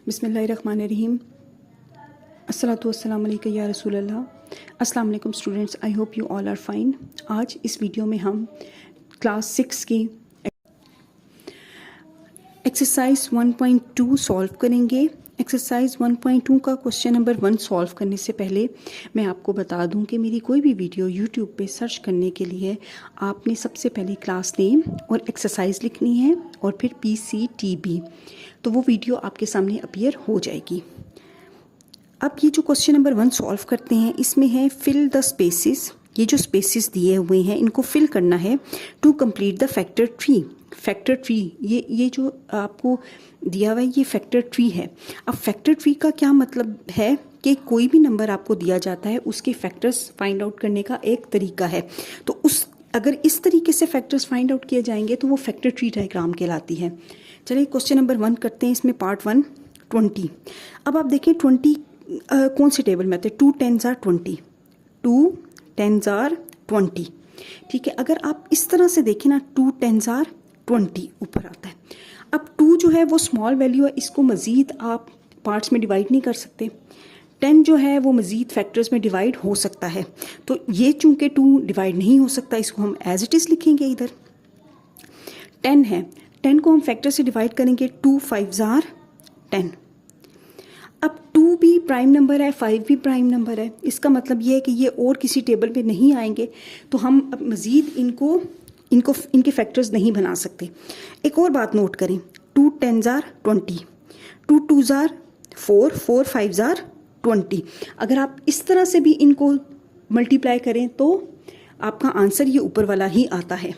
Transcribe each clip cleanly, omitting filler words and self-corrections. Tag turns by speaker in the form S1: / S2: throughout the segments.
S1: बिस्मिल्लाहिर्रहमानिर्रहीम। अस्सलातु वस्सलामु अलैका या रसूल अल्लाह। अस्सलाम वालेकुम students, I hope you all are fine. आज इस वीडियो में हम क्लास 6 की एक्सरसाइज 1.2 सॉल्व करेंगे। एक्सरसाइज 1.2 का क्वेश्चन नंबर 1 सॉल्व करने से पहले मैं आपको बता दूं कि मेरी कोई भी वीडियो यूट्यूब पे सर्च करने के लिए आपने सबसे पहले क्लास नेम और एक्सरसाइज लिखनी है और फिर PCTB, तो वो वीडियो आपके सामने अपीयर हो जाएगी। अब ये जो क्वेश्चन नंबर 1 सॉल्व करते हैं, इसमें है फिल द स्पेसिस। ये जो स्पेसिस दिए हुए हैं इनको फिल करना है to complete the factor tree. Factor tree ये जो आपको दिया हुआ है ये फैक्टर ट्री है। अब फैक्टर ट्री का क्या मतलब है कि कोई भी नंबर आपको दिया जाता है उसके फैक्टर्स फाइंड आउट करने का एक तरीका है। तो अगर इस तरीके से फैक्टर्स फाइंड आउट किए जाएंगे तो वो फैक्टर ट्री डायग्राम कहलाती है। चलिए क्वेश्चन नंबर 1 करते हैं। इसमें पार्ट 1 20। अब आप देखें 20 कौन से टेबल में आते हैं? 2 10s are 20, 2 10s are 20। ठीक है, अगर आप इस तरह से देखें ना, 2 10s are 20 ऊपर आता है। अब 2 जो है वो स्मॉल वैल्यू है, इसको मज़ीद आप पार्ट्स में डिवाइड नहीं कर सकते। 10 जो है वो मज़ीद फैक्टर्स में डिवाइड हो सकता है, तो ये चूंकि 2 डिवाइड नहीं हो सकता, इसको हम एज इट इज़ लिखेंगे। इधर 10 है, 10 को हम फैक्टर से डिवाइड करेंगे। 2 5s are 10। अब 2 भी प्राइम नंबर है, 5 भी प्राइम नंबर है। इसका मतलब ये है कि ये और किसी टेबल पे नहीं आएंगे, तो हम अब मज़ीद इनके फैक्टर्स नहीं बना सकते। एक और बात नोट करें, 2 10s are 20, 2 2s are 4, 4 5s are 20। अगर आप इस तरह से भी इनको मल्टीप्लाई करें तो आपका आंसर ये ऊपर वाला ही आता है।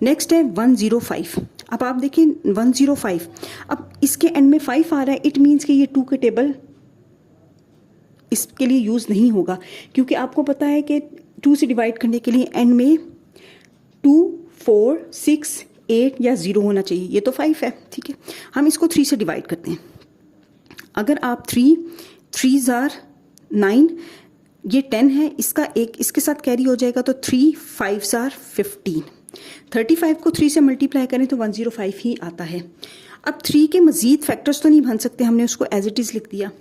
S1: नेक्स्ट है 105। अब आप देखें 105, अब इसके एंड में 5 आ रहा है, इट मीन्स कि ये 2 के टेबल इसके लिए यूज़ नहीं होगा, क्योंकि आपको पता है कि 2 से डिवाइड करने के लिए एंड में 2 4 6 8 या 0 होना चाहिए। ये तो 5 है, ठीक है। हम इसको 3 से डिवाइड करते हैं। अगर आप 3s are 9, ये 10 है, इसका एक इसके साथ कैरी हो जाएगा, तो 3 5s are 15। 35 को 3 से मल्टीप्लाई करें तो 105 ही आता है। अब 3 के मज़ीद फैक्टर्स तो नहीं बन सकते, हमने उसको एज इट इज़ लिख दिया।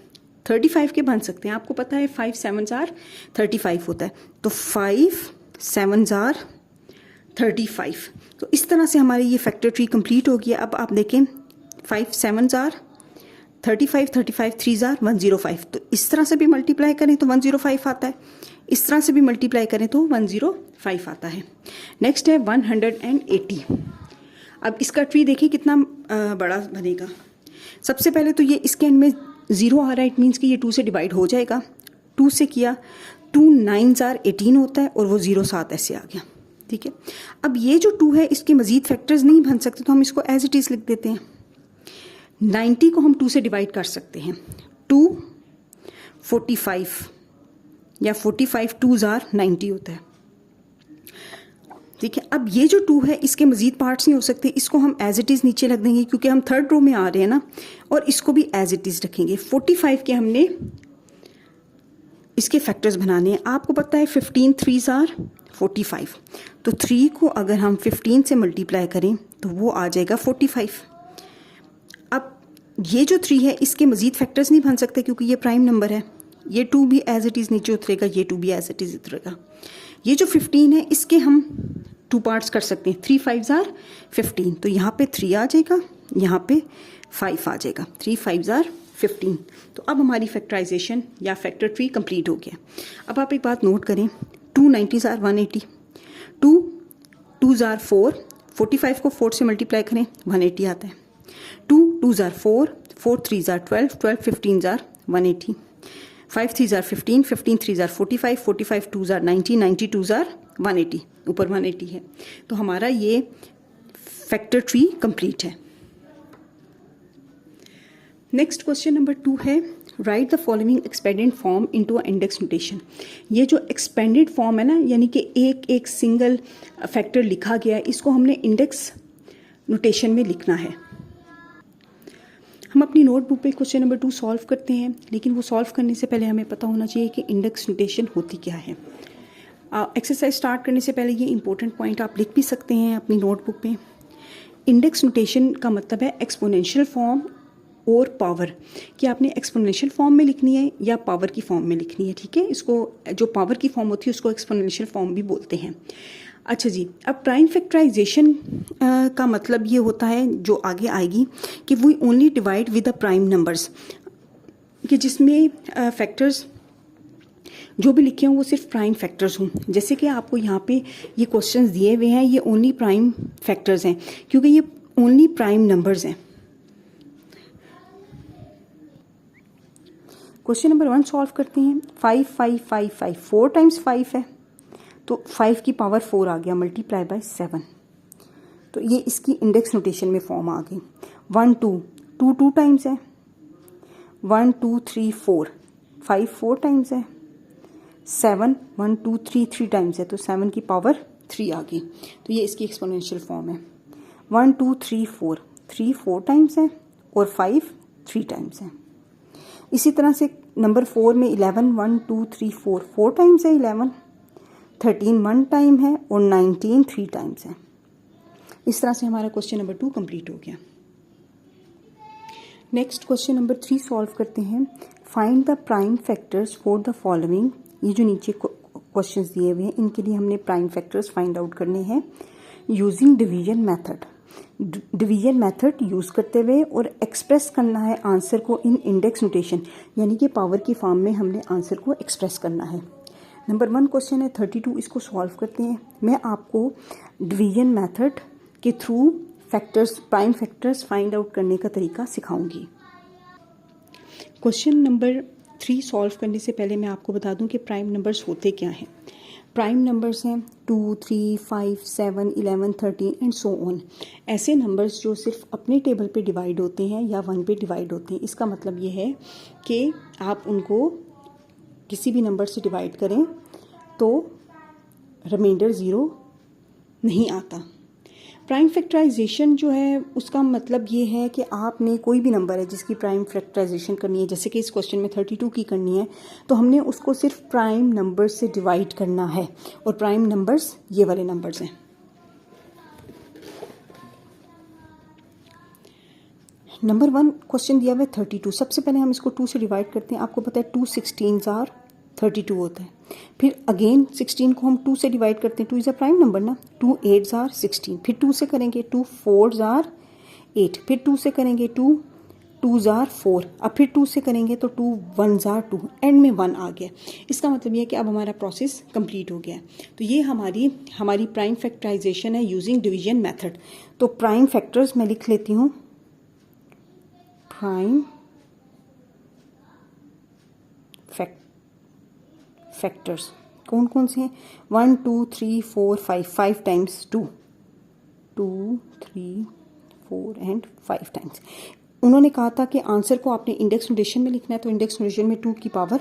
S1: 35 के बन सकते हैं, आपको पता है 5 7s are 35 होता है, तो 5 7s are 35। तो इस तरह से हमारी ये फैक्टर ट्री कंप्लीट हो गया। अब आप देखें 5 7s are 35, 35 3s are 105। तो इस तरह से भी मल्टीप्लाई करें तो 105 आता है, इस तरह से भी मल्टीप्लाई करें तो 105 आता है। नेक्स्ट है 180। अब इसका ट्री देखिए कितना बड़ा बनेगा। सबसे पहले तो ये इसके एंड में 0 आ रहा है, इट मीन्स कि ये 2 से डिवाइड हो जाएगा। 2 से किया, 2 9s are 18 होता है और वो 0 7 ऐसे आ गया, ठीक है। अब ये जो 2 है इसके मज़ीद फैक्टर्स नहीं बन सकते, तो हम इसको एज इट इज़ लिख देते हैं। 90 को हम 2 से डिवाइड कर सकते हैं। 2 45 या 45 2s are 90 होता है, ठीक है। अब ये जो 2 है इसके मज़ीद पार्ट्स नहीं हो सकते, इसको हम एज इट इज़ नीचे रख देंगे, क्योंकि हम 3rd रो में आ रहे हैं ना, और इसको भी एज इट इज़ रखेंगे। 45 के हमने इसके फैक्टर्स बनाने हैं। आपको पता है 15 3s are 45, तो 3 को अगर हम 15 से मल्टीप्लाई करें तो वो आ जाएगा 45। अब ये जो 3 है इसके मज़ीद फैक्टर्स नहीं बन सकते, क्योंकि ये प्राइम नंबर है। ये 2 भी एज इट इज़ नीचे उतरेगा, ये 2 भी एज इट इज़ उतरेगा। ये जो 15 है इसके हम 2 पार्ट्स कर सकते हैं। 3 5s are 15, तो यहाँ पे 3 आ जाएगा, यहाँ पे 5 आ जाएगा। 3 5s are 15। तो अब हमारी फैक्टराइजेशन या फैक्टर ट्री कंप्लीट हो गया। अब आप एक बात नोट करें, 2 90s are 180, 2 2s are 4, 45 को 4 से मल्टीप्लाई करें 180 आता है। 2 2s are 4, 4 3s are 12, 12 15s are 180, 5 3s are 15, 15 3s are 45, 45 2s are 90, 90 2s are 180, ऊपर 180 है। तो हमारा ये फैक्टर ट्री कंप्लीट है। नेक्स्ट क्वेश्चन नंबर 2 है, right the following expanded form into index notation. ये जो एक्सपेंडेड फॉर्म है ना, यानी कि एक सिंगल फैक्टर लिखा गया है, इसको हमने इंडेक्स नोटेशन में लिखना है। हम अपनी नोटबुक पे क्वेश्चन नंबर 2 सॉल्व करते हैं, लेकिन वो सॉल्व करने से पहले हमें पता होना चाहिए कि इंडेक्स नोटेशन होती क्या है। एक्सरसाइज स्टार्ट करने से पहले ये इंपॉर्टेंट पॉइंट आप लिख भी सकते हैं अपनी नोटबुक पे। इंडेक्स नोटेशन का मतलब है एक्सपोनेंशियल फॉर्म और पावर कि आपने एक्सपोनेंशियल फॉर्म में लिखनी है या पावर की फॉर्म में लिखनी है। ठीक है, इसको जो पावर की फॉर्म होती है उसको एक्सपोनेंशियल फॉर्म भी बोलते हैं। अच्छा जी, अब प्राइम फैक्टराइजेशन का मतलब ये होता है जो आगे आएगी कि we only divide with the prime numbers, कि जिसमें फैक्टर्स जो भी लिखे हों वो सिर्फ प्राइम फैक्टर्स हों। जैसे कि आपको यहाँ पे ये क्वेश्चंस दिए हुए हैं, ये ओनली प्राइम फैक्टर्स हैं क्योंकि ये ओनली प्राइम नंबर्स हैं। क्वेश्चन नंबर 1 सॉल्व करते हैं। 5 5 5 5 4 टाइम्स 5 है, तो 5 की पावर 4 आ गया, मल्टीप्लाई बाय 7। तो ये इसकी इंडेक्स नोटेशन में फॉर्म आ गई। 1 2 2 2 टाइम्स है, 1 2 3 4 5 4 टाइम्स है, 7 1 2 3 3 टाइम्स है, तो 7 की पावर 3 आ गई। तो ये इसकी एक्सपोनेंशियल फॉर्म है। 1 2 3 4 3 4 टाइम्स है और 5 3 टाइम्स है। इसी तरह से नंबर 4 में 11 1 2 3 4 4 टाइम्स है, 11 13 1 टाइम है और 19 3 टाइम्स है। इस तरह से हमारा क्वेश्चन नंबर 2 कंप्लीट हो गया। नेक्स्ट क्वेश्चन नंबर 3 सॉल्व करते हैं। Find the prime factors for the following. ये जो नीचे क्वेश्चंस दिए हुए हैं इनके लिए हमने प्राइम फैक्टर्स फाइंड आउट करने हैं using division method. Division method use करते हुए और एक्सप्रेस करना है आंसर को इन इंडेक्स नोटेशन, यानी कि पावर की फॉर्म में हमने आंसर को एक्सप्रेस करना है। नंबर 1 क्वेश्चन है 32, इसको सॉल्व करते हैं। मैं आपको डिवीजन मेथड के through factors, prime factors find out करने का तरीका सिखाऊंगी। क्वेश्चन नंबर 3 सॉल्व करने से पहले मैं आपको बता दूं कि प्राइम नंबर्स होते क्या हैं। प्राइम नंबर्स हैं 2 3 5 7 11 13 एंड सो ऑन। ऐसे नंबर्स जो सिर्फ अपने टेबल पे डिवाइड होते हैं या 1 पे डिवाइड होते हैं। इसका मतलब ये है कि आप उनको किसी भी नंबर से डिवाइड करें तो रिमाइंडर 0 नहीं आता। प्राइम फैक्टराइजेशन जो है उसका मतलब ये है कि आपने कोई भी नंबर है जिसकी प्राइम फैक्टराइजेशन करनी है, जैसे कि इस क्वेश्चन में 32 की करनी है, तो हमने उसको सिर्फ प्राइम नंबर से डिवाइड करना है और प्राइम नंबर्स ये वाले नंबर्स हैं। नंबर 1 क्वेश्चन दिया हुआ है 32। सबसे पहले हम इसको 2 से डिवाइड करते हैं। आपको पता है 2 16 आर 32 होता है। फिर अगेन 16 को हम 2 से डिवाइड करते हैं, 2 इज़ अ प्राइम नंबर ना, 2 8 आर 16। फिर 2 से करेंगे 2 4 आर 8। फिर 2 से करेंगे 2 2 आर 4। अब फिर 2 से करेंगे तो 2 1 आर 2, एंड में 1 आ गया। इसका मतलब ये है कि अब हमारा प्रोसेस कंप्लीट हो गया। तो ये हमारी प्राइम फैक्टराइजेशन है यूजिंग डिवीजन मेथड। तो प्राइम फैक्टर्स मैं लिख लेती हूँ। प्राइम फैक्टर्स कौन कौन से हैं? 1 2 3 4 5 5 टाइम्स 2 2 3 4 एंड 5 टाइम्स। उन्होंने कहा था कि आंसर को आपने इंडेक्स नोटेशन में लिखना है, तो इंडेक्स नोटेशन में 2 की पावर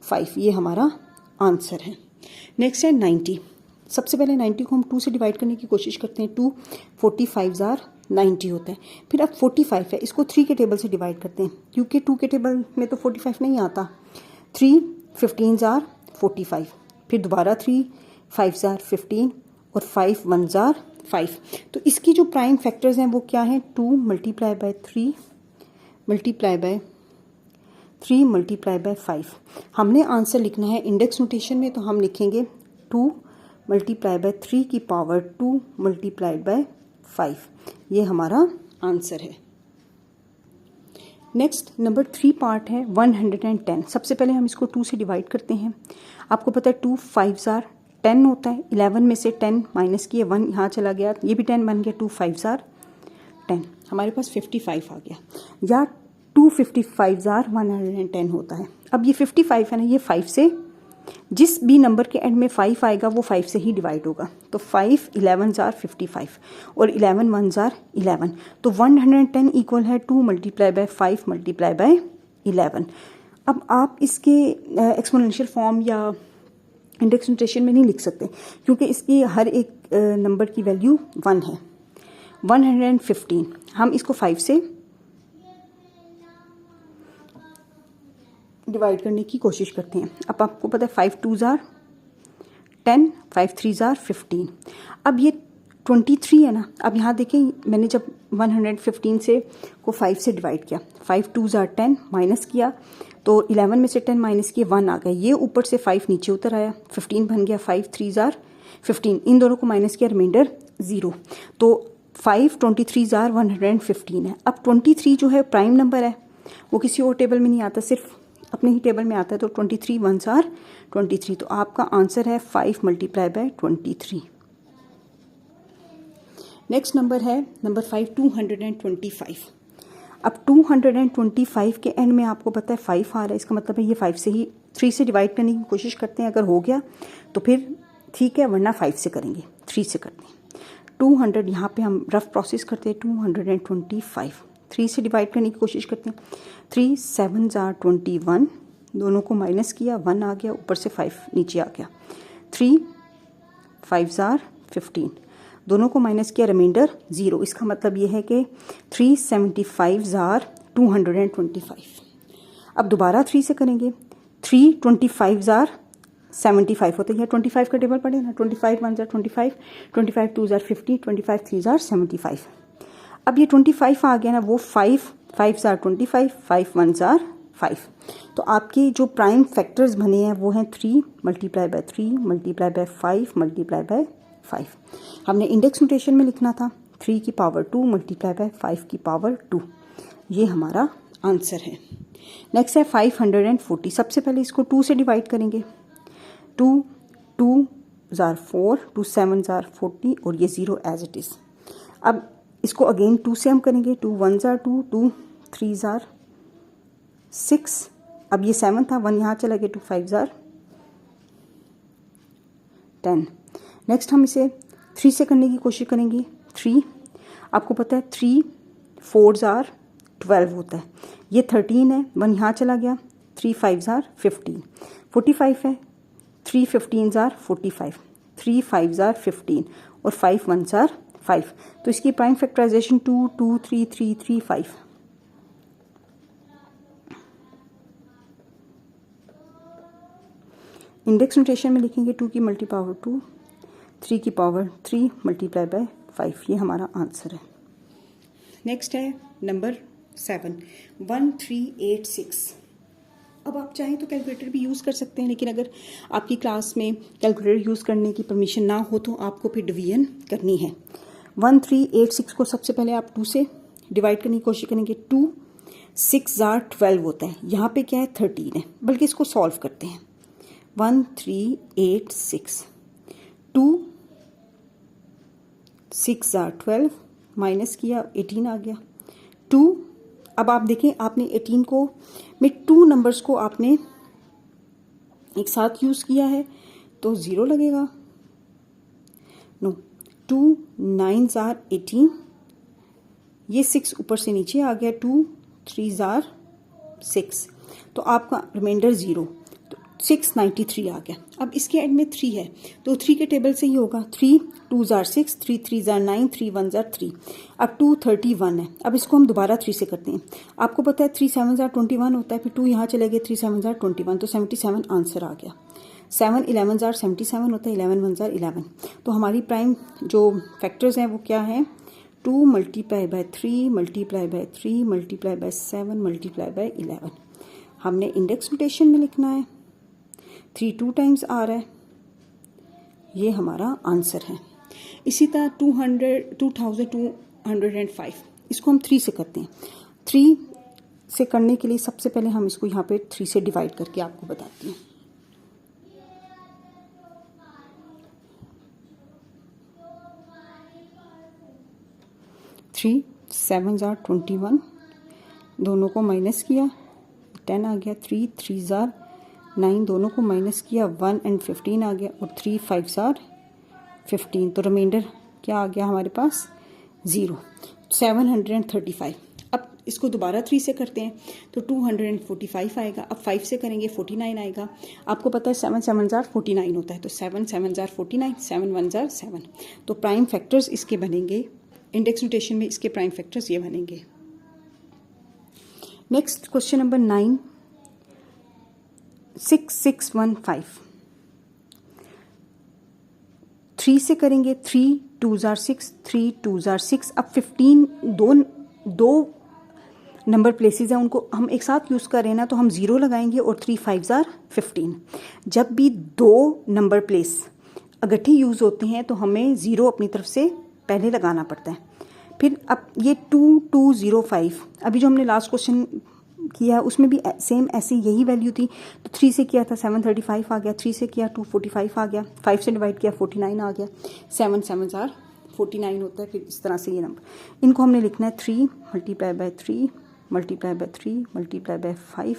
S1: 5 ये हमारा आंसर है। नेक्स्ट है 90। सबसे पहले 90 को हम 2 से डिवाइड करने की कोशिश करते हैं। 2 45 आर 90 होता है। फिर अब 45 है, इसको 3 के टेबल से डिवाइड करते हैं क्योंकि 2 के टेबल में तो 45 नहीं आता। 3 15 आर 45। फिर दोबारा 3 5 आर 15 और 5 1 आर 5। तो इसकी जो प्राइम फैक्टर्स हैं वो क्या हैं? 2 multiply by 3 multiply by 3 multiply by 5। हमने आंसर लिखना है इंडेक्स नोटेशन में, तो हम लिखेंगे 2 मल्टीप्लाई बाय 3 की पावर 2 मल्टीप्लाई बाय 5। ये हमारा आंसर है। नेक्स्ट नंबर 3 पार्ट है 110। सबसे पहले हम इसको 2 से डिवाइड करते हैं। आपको पता है 2 5 आर 10 होता है। 11 में से 10 माइनस किए 1 यहाँ चला गया, ये भी 10 बन गया। 2 5 आर 10, हमारे पास 55 आ गया। या 2 55 आर 110 होता है। अब ये 55 है ना, ये 5 से जिस भी नंबर के एंड में 5 आएगा वो 5 से ही डिवाइड होगा। तो 5 11 आर 55 और 11 1 आर 11। तो 110 इक्वल है 2 मल्टीप्लाई बाय 5 मल्टीप्लाई बाय 11। अब आप इसके एक्सपोनेंशियल फॉर्म या इंडेक्स नोटेशन में नहीं लिख सकते क्योंकि इसकी हर एक नंबर की वैल्यू 1 है। 115 हम इसको 5 से डिवाइड करने की कोशिश करते हैं। अब आपको पता है 5 2 आर 10, 5 3 आर 15। अब ये 23 है ना। अब यहाँ देखें, मैंने जब 115 से को 5 से डिवाइड किया, 5 2s are 10 माइनस किया तो 11 में से 10 माइनस किए 1 आ गया, ये ऊपर से 5 नीचे उतर आया, 15 बन गया, 5 3s are 15, इन दोनों को माइनस किया, रिमाइंडर 0। तो 5 23s are 115 है। अब 23 जो है प्राइम नंबर है, वो किसी और टेबल में नहीं आता, सिर्फ अपने ही टेबल में आता है। तो 23 1s are 23, तो आपका आंसर है 5 मल्टीप्लाई बाय 23। नेक्स्ट नंबर है नंबर 5 225। अब 225 के एंड में आपको पता है 5 आ रहा है, इसका मतलब है ये 5 से ही 3 से डिवाइड करने की कोशिश करते हैं, अगर हो गया तो फिर ठीक है, वरना 5 से करेंगे, 3 से करते हैं। 200 यहाँ पे हम रफ प्रोसेस करते हैं, 225 3 से डिवाइड करने की कोशिश करते हैं। 3 7s are 21, दोनों को माइनस किया, 1 आ गया, ऊपर से 5 नीचे आ गया। 3 5s are 15, दोनों को माइनस किया, रिमाइंडर 0। इसका मतलब ये है कि 375s are 225। अब दोबारा 3 से करेंगे, 3 25s are 75 होते हैं, 25 का टेबल पढ़े ना, 25 1s are 25, 25 2s are 50, 25 3s are 75। अब ये 25 आ गया ना, वो 5 5s are 25, 5 1s are 5। तो आपके जो प्राइम फैक्टर्स बने हैं वो हैं 3 multiply by 3 multiply by 5 multiply by 5। हमने इंडेक्स नोटेशन में लिखना था 3 की पावर 2 मल्टीप्लाई बाय 5 की पावर 2, ये हमारा आंसर है। नेक्स्ट है 540। सबसे पहले इसको 2 से डिवाइड करेंगे, 2 2s are 4, 2 7s are 40 और ये 0 एज इट इज़। अब इसको अगेन 2 से हम करेंगे, 2 1s are 2, 2 3s are 6, अब ये 7 था, 1 यहाँ चला गया, 2 5s are 10। नेक्स्ट हम इसे 3 से करने की कोशिश करेंगे। 3 आपको पता है 3 4s are 12 होता है, ये 13 है, 1 यहाँ चला गया, 3 5s are 15, 45 है, 3 15s are 45, 3 5s are 15 और 5 1s are 5। तो इसकी प्राइम फैक्टराइजेशन 2 2 3 3 3 5। इंडेक्स नोटेशन में लिखेंगे 2 की मल्टी पावर 2, 3 की पावर 3 मल्टीप्लाई बाय 5, ये हमारा आंसर है। नेक्स्ट है नंबर 7 1386। अब आप चाहें तो कैलकुलेटर भी यूज़ कर सकते हैं, लेकिन अगर आपकी क्लास में कैलकुलेटर यूज़ करने की परमिशन ना हो तो आपको फिर डिवीजन करनी है। 1386 को सबसे पहले आप 2 से डिवाइड करने की कोशिश करेंगे। 2 6s are 12 होता है, यहाँ पे क्या है 13 है, बल्कि इसको सॉल्व करते हैं। 1386, 2 6s are 12 माइनस किया, 18 आ गया। 2 अब आप देखें, आपने 18 को में 2 नंबर्स को आपने एक साथ यूज़ किया है तो 0 लगेगा, नो। 2 9s are 18, ये 6 ऊपर से नीचे आ गया, 2 3s are 6, तो आपका रिमाइंडर 0, तो 693 आ गया। अब इसके एंड में 3 है तो 3 के टेबल से ही होगा, 3 2s are 6, 3 3s are 9, 3 1s are 3। अब 2 31 है, अब इसको हम दोबारा 3 से करते हैं। आपको पता है 3 7s are 21 होता है, फिर 2 यहाँ चले गए, 3 7s are 21, तो 77 आंसर आ गया। 7 11s are 77 होता है, 11 1s are 11। तो हमारी प्राइम जो फैक्टर्स हैं वो क्या है, 2 multiply by 3 multiply by 3 multiply by 7 multiply by 11। हमने इंडेक्स नोटेशन में लिखना है, 3 2 टाइम्स आ रहा है, ये हमारा आंसर है। इसी तरह 2205, इसको हम 3 से करते हैं। 3 से करने के लिए सबसे पहले हम इसको यहाँ पे 3 से डिवाइड करके आपको बताती हूँ। थ्री 7s are 21, दोनों को माइनस किया, 10 आ गया। 3 3s are 9, दोनों को माइनस किया, 1 and 15 आ गया, और 3 5s are 15, तो रिमाइंडर क्या आ गया हमारे पास, 0। 735। अब इसको दोबारा 3 से करते हैं तो 245 आएगा। अब 5 से करेंगे 49 आएगा। आपको पता है 7 7s are 49 होता है, तो 7 7s are 49, 7 1s are 7। तो प्राइम फैक्टर्स इसके बनेंगे, इंडेक्स नोटेशन में इसके प्राइम फैक्टर्स ये बनेंगे। Next question number 9 6615। 3 से करेंगे, 3 2s are 6, 3 2s are 6। अब 15 दो नंबर प्लेसेस हैं, उनको हम एक साथ यूज़ कर रहे हैं ना, तो हम 0 लगाएंगे और 3 5s are 15। जब भी दो नंबर प्लेस इकट्ठे यूज़ होते हैं तो हमें 0 अपनी तरफ से पहले लगाना पड़ता है। फिर अब ये 2205, अभी जो हमने लास्ट क्वेश्चन किया उसमें भी सेम ऐसी यही वैल्यू थी। तो 3 से किया था 735 आ गया, 3 से किया 245 आ गया, 5 से डिवाइड किया 49 आ गया, 7 7s are 49 होता है। फिर इस तरह से ये नंबर, इनको हमने लिखना है 3 multiply by 3 multiply by 3 multiply by 5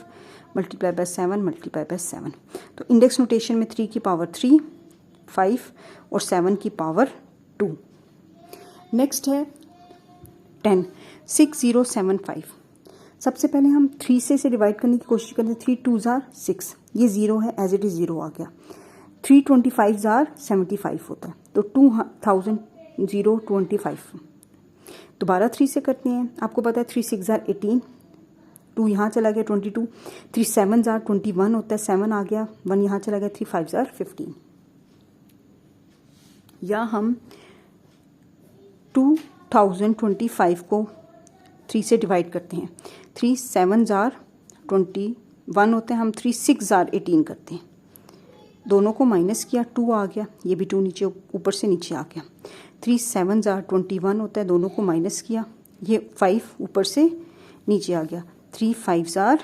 S1: multiply by 7 multiply by 7। तो इंडेक्स नोटेशन में 3 की पावर 3, 5 और 7 की पावर 2। नेक्स्ट है 10 6075। सबसे पहले हम 3 से डिवाइड करने की कोशिश करते हैं। 3 2s are 6, ये 0 है, एज इट इज़ 0 आ गया। 3 25s are 75 होता है, तो 2025। दोबारा 3 से करते हैं। आपको पता है 3 6s are 18, 2 यहाँ चला गया 22, 3 7s are 21 होता है, 7 आ गया, 1 यहाँ चला गया, 3 5s are 15। या हम 2025 को 3 से डिवाइड करते हैं। 3 7s are 21 होते हैं, हम 3 6s are 18 करते हैं, दोनों को माइनस किया, 2 आ गया, ये भी 2 नीचे ऊपर से नीचे आ गया। 3 7s are 21 होता है, दोनों को माइनस किया, ये 5 ऊपर से नीचे आ गया। 3 5s are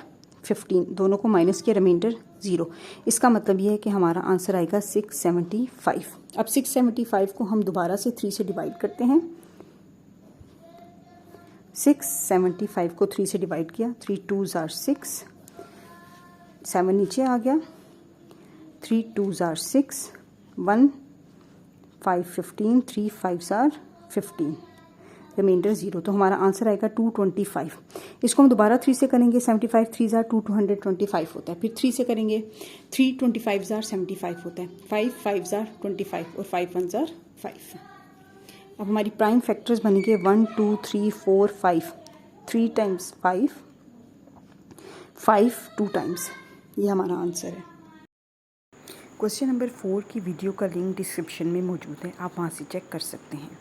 S1: 15, दोनों को माइनस किया, रिमाइंडर 0। इसका मतलब ये है कि हमारा आंसर आएगा 675। अब 675 को हम दोबारा से 3 से डिवाइड करते हैं। 675 को 3 से डिवाइड किया, 3 2s are 6, 7 नीचे आ गया, 3 2s are 6, 1 5 15, 3 5s are 15, reminder 0। तो हमारा आंसर आएगा 225। इसको हम दोबारा 3 से करेंगे। 75 3s are 225 होता है। फिर 3 से करेंगे, 3 25s are 75 होता है, 5 5s are 25 और 5 1s are 5। अब हमारी प्राइम फैक्टर्स बनेंगे 1 2 3 4 5, 3 टाइम्स 5 5 2 टाइम्स, ये हमारा आंसर है। क्वेश्चन नंबर 4 की वीडियो का लिंक डिस्क्रिप्शन में मौजूद है, आप वहाँ से चेक कर सकते हैं।